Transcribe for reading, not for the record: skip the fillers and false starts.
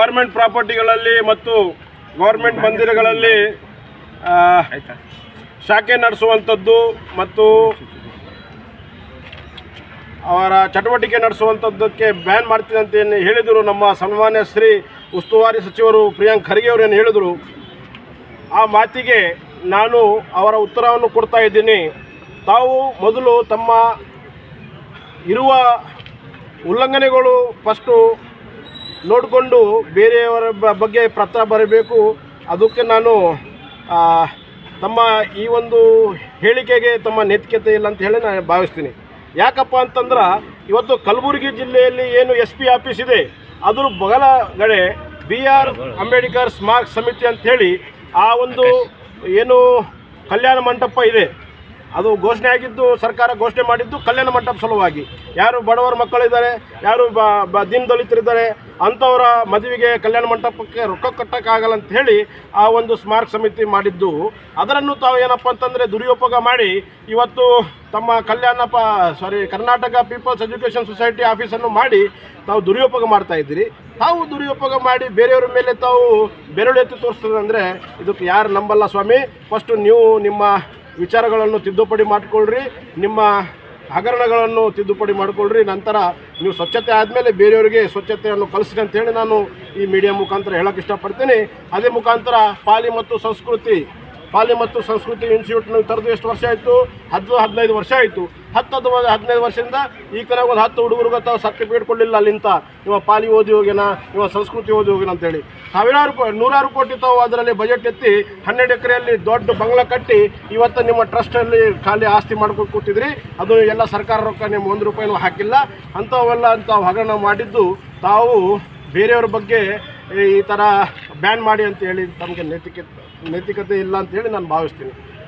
Government ಪ್ರಾಪರ್ಟಿಗಳಲ್ಲಿ ಮತ್ತು government ಮಂದಿರಗಳಲ್ಲಿ ಶಾಖೆ ನಡೆಸುವಂಥದ್ದು ಮತ್ತು ಅವರ ಚಟುವಟಿಕೆ ನಡೆಸುವಂಥದ್ದಕ್ಕೆ ಬ್ಯಾನ್ ಮಾಡ್ತೀನಿ ಅಂತ ಏನು ಹೇಳಿದರು ನಮ್ಮ ಸನ್ಮಾನ್ಯ ಶ್ರೀ ಉಸ್ತುವಾರಿ ಸಚಿವರು ಪ್ರಿಯಾಂಕ್ ಖರ್ಗೆ ಅವರು ಏನು ಹೇಳಿದರು. ಆ ಮಾತಿಗೆ ನಾನು ಅವರ ಉತ್ತರವನ್ನು ಕೊಡ್ತಾ ಇದ್ದೀನಿ. ತಾವು ಮೊದಲು ತಮ್ಮ ಇರುವ ಉಲ್ಲಂಘನೆಗಳು ಫಸ್ಟು ನೋಡಿಕೊಂಡು ಬೇರೆಯವರ ಬಗ್ಗೆ ಪತ್ರ ಬರಬೇಕು. ಅದಕ್ಕೆ ನಾನು ತಮ್ಮ ಈ ಒಂದು ಹೇಳಿಕೆಗೆ ತಮ್ಮ ನೈತಿಕತೆ ಇಲ್ಲ ಅಂತ ಹೇಳಿ ನಾನು ಭಾವಿಸ್ತೀನಿ. ಯಾಕಪ್ಪ ಅಂತಂದ್ರೆ ಇವತ್ತು ಕಲಬುರಗಿ ಜಿಲ್ಲೆಯಲ್ಲಿ ಏನು SP ಆಫೀಸ್ ಇದೆ ಅದ್ರ ಬಗಲಗಡೆ BR ಅಂಬೇಡ್ಕರ್ ಸ್ಮಾರಕ ಸಮಿತಿ ಅಂಥೇಳಿ ಆ ಒಂದು ಏನು ಕಲ್ಯಾಣ ಮಂಟಪ ಇದೆ, ಅದು ಘೋಷಣೆ ಆಗಿದ್ದು ಸರ್ಕಾರ ಘೋಷಣೆ ಮಾಡಿದ್ದು ಕಲ್ಯಾಣ ಮಂಟಪ ಸಲುವಾಗಿ. ಯಾರು ಬಡವರ ಮಕ್ಕಳಿದ್ದಾರೆ, ಯಾರು ದೀನ ದಲಿತರಿದ್ದಾರೆ ಅಂಥವರ ಮದುವೆಗೆ ಕಲ್ಯಾಣ ಮಂಟಪಕ್ಕೆ ರೊಕ್ಕ ಕಟ್ಟೋಕ್ಕಾಗಲ್ಲ ಅಂತ ಹೇಳಿ ಆ ಒಂದು ಸ್ಮಾರಕ ಸಮಿತಿ ಮಾಡಿದ್ದು. ಅದನ್ನು ತಾವು ಏನಪ್ಪ ಅಂತಂದರೆ ದುರುಪಯೋಗ ಮಾಡಿ ಇವತ್ತು ತಮ್ಮ ಕರ್ನಾಟಕ ಪೀಪಲ್ಸ್ ಎಜುಕೇಷನ್ ಸೊಸೈಟಿ ಆಫೀಸನ್ನು ಮಾಡಿ ತಾವು ದುರುಪಯೋಗ ಮಾಡ್ತಾ ಇದ್ದೀರಿ. ತಾವು ದುರುಪಯೋಗ ಮಾಡಿ ಬೇರೆಯವ್ರ ಮೇಲೆ ತಾವು ಬೆರಳು ಎತ್ತಿ ತೋರಿಸ್ತದಂದರೆ ಇದಕ್ಕೆ ಯಾರು ನಂಬಲ್ಲ ಸ್ವಾಮಿ. ಫಸ್ಟು ನೀವು ನಿಮ್ಮ ವಿಚಾರಗಳನ್ನು ತಿದ್ದುಪಡಿ ಮಾಡಿಕೊಳ್ಳ್ರಿ, ನಿಮ್ಮ ಹಗರಣಗಳನ್ನು ತಿದ್ದುಪಡಿ ಮಾಡಿಕೊಳ್ಳ್ರಿ. ನಂತರ ನೀವು ಸ್ವಚ್ಛತೆ ಆದಮೇಲೆ ಬೇರೆಯವರಿಗೆ ಸ್ವಚ್ಛತೆಯನ್ನು ಕಲಿಸ್ರಿ ಅಂತೇಳಿ ನಾನು ಈ ಮೀಡಿಯಾ ಮುಖಾಂತರ ಹೇಳೋಕ್ಕೆ ಇಷ್ಟಪಡ್ತೀನಿ. ಅದೇ ಮುಖಾಂತರ ಪಾಲಿ ಮತ್ತು ಸಂಸ್ಕೃತಿ ಇನ್ಸ್ಟಿಟ್ಯೂಟ್ನ ತೆರೆದು ಎಷ್ಟು ವರ್ಷ ಆಯಿತು? 15 ವರ್ಷ ಆಯಿತು. 15 ವರ್ಷದಿಂದ ಈ ಕಡೆ ಒಂದು 10 ಹುಡುಗರಿಗೆ ತಾವು ಸರ್ಟಿಫಿಕೇಟ್ ಕೊಡಲಿಲ್ಲ. ಅಲ್ಲಿಂದ ಇವ ಪಾಲಿ ಓದಿ ಹೋಗ್ಯಾನ, ಇವ ಸಂಸ್ಕೃತಿ ಓದಿ ಹೋಗ್ಯಾನ ಅಂತೇಳಿ ನೂರಾರು ಕೋಟಿ ತಾವು ಅದರಲ್ಲಿ ಬಜೆಟ್ ಎತ್ತಿ 12 ಎಕರೆಯಲ್ಲಿ ದೊಡ್ಡ ಬಂಗ್ಲಾ ಕಟ್ಟಿ ಇವತ್ತು ನಿಮ್ಮ ಟ್ರಸ್ಟಲ್ಲಿ ಖಾಲಿ ಆಸ್ತಿ ಮಾಡ್ಕೊಂಡು ಕೂತಿದ್ರಿ. ಅದು ಎಲ್ಲ ಸರ್ಕಾರ ರೊಕ್ಕ ನಿಮ್ಮ 1 ರೂಪಾಯಿನೂ ಹಾಕಿಲ್ಲ. ಅಂಥವೆಲ್ಲ ತಾವು ಹಗರಣ ಮಾಡಿದ್ದು ತಾವು ಬೇರೆಯವ್ರ ಬಗ್ಗೆ ಈ ಥರ ಬ್ಯಾನ್ ಮಾಡಿ ಅಂತೇಳಿ ತಮಗೆ ನೈತಿಕತೆ ಇಲ್ಲ ಅಂತೇಳಿ ನಾನು ಭಾವಿಸ್ತೀನಿ.